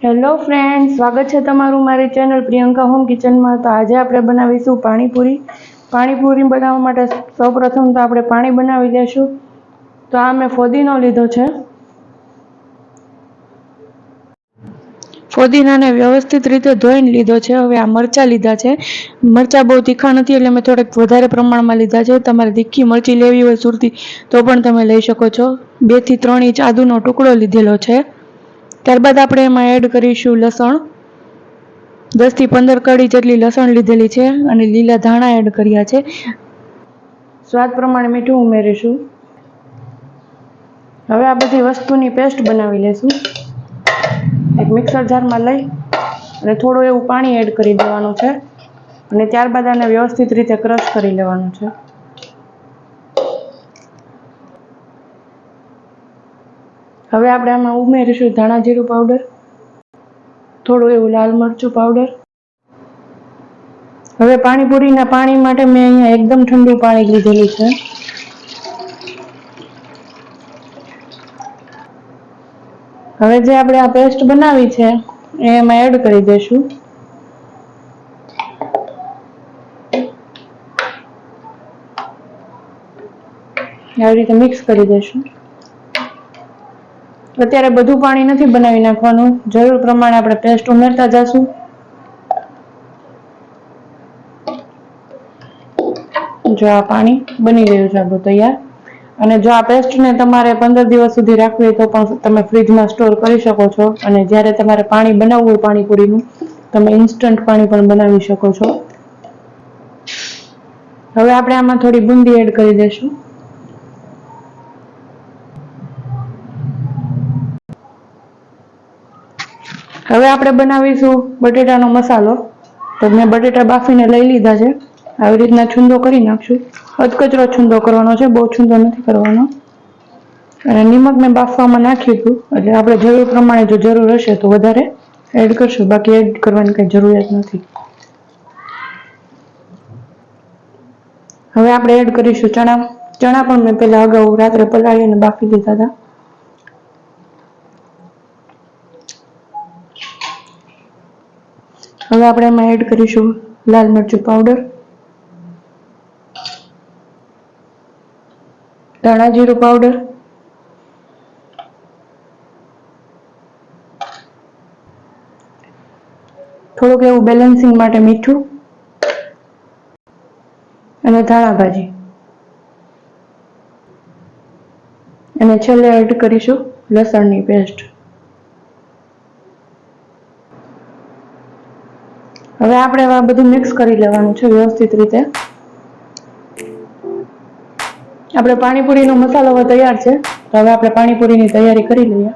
Hello friends, સ્વાગત છે તમારું મારી ચેનલ પ્રિયંકા હોમ કિચનમાં। તો આજે આપણે બનાવીશું પાણીપુરી। પાણીપુરી બનાવવા માટે સૌપ્રથમ તો આપણે પાણી બનાવી લેશું। તો આ મેં ફોદીનો લીધો છે। ફોદીનાને વ્યવસ્થિત રીતે ધોઈને લીધો છે। હવે આ મરચાં લીધા છે। મરચાં બહુ તીખા નથી એટલે મેં થોડાક વધારે પ્રમાણમાં લીધા છે। તમારે તીખી મરચી લેવી હોય સુરતી તો પણ તમે લઈ શકો છો। 2 થી 3 ઇંચ આદુનો ટુકડો લીધેલો છે। ત્યારબાદ આપણે એમાં એડ કરીશું લસણ। 10 થી 15 કળી જેટલી લસણ લીધેલી છે અને લીલા ધાણા એડ કર્યા છે। સ્વાદ પ્રમાણે મીઠું ઉમેરીશું। હવે આ બધી વસ્તુની પેસ્ટ બનાવી લેશું। એક મિક્સર જારમાં લઈ અને થોડું એવું પાણી એડ કરી દેવાનું છે અને ત્યારબાદ આને વ્યવસ્થિત રીતે ક્રશ કરી લેવાનું છે। હવે આપણે આમાં ઉમેરીશું ધાણા જીરું પાવડર, થોડું એવું લાલ મરચું પાવડર। હવે પાણીપુરીના પાણી માટે મેં અહીંયા એકદમ ઠંડુ પાણી લીધેલું છે। હવે જે આપણે આ પેસ્ટ બનાવી છે એ એમાં એડ કરી દઈશું। આવી રીતે મિક્સ કરી દઈશું। અત્યારે બધું પાણી નથી બનાવી નાખવાનું, જરૂર પ્રમાણે આપણે પેસ્ટ ઉમેરતા જશું। જો આ પાણી બની ગયું છે આપણું તૈયાર। અને જો આ પેસ્ટને તમારે 15 દિવસ સુધી રાખવી હોય તો પણ તમે ફ્રીજમાં સ્ટોર કરી શકો છો। અને જ્યારે તમારે પાણી બનાવવું હોય પાણીપુરીનું, તમે ઇન્સ્ટન્ટ પાણી પણ બનાવી શકો છો। હવે આપણે આમાં થોડી બુંદી એડ કરી દઈશું। હવે આપણે બનાવીશું બટેટાનો મસાલો। તો મેં બટેટા બાફીને લઈ લીધા છે। આવી રીતના છૂંદો કરી નાખશું। અધકચરો છૂંદો કરવાનો છે, બહુ છૂંદો નથી કરવાનો। અને નિમક મેં બાફવામાં નાખ્યું હતું, એટલે આપણે જરૂર પ્રમાણે જો જરૂર હશે તો વધારે એડ કરશું, બાકી એડ કરવાની કંઈ જરૂરિયાત નથી। હવે આપણે એડ કરીશું ચણા। ચણા પણ મેં પહેલા અગાઉ રાત્રે પલાળીને બાફી લીધા હતા। હવે આપણે એમાં એડ કરીશું લાલ મરચું પાવડર, ધાણા જીરું પાવડર, થોડુંક એવું બેલેન્સિંગ માટે મીઠું અને ધાણા ભાજી, અને છેલ્લે એડ કરીશું લસણની પેસ્ટ। હવે આપણે આ બધું મિક્સ કરી લેવાનું છે વ્યવસ્થિત રીતે। આપણે પાણીપુરીનો મસાલો હવે તૈયાર છે, તો હવે આપણે પાણીપુરીની તૈયારી કરી લઈએ।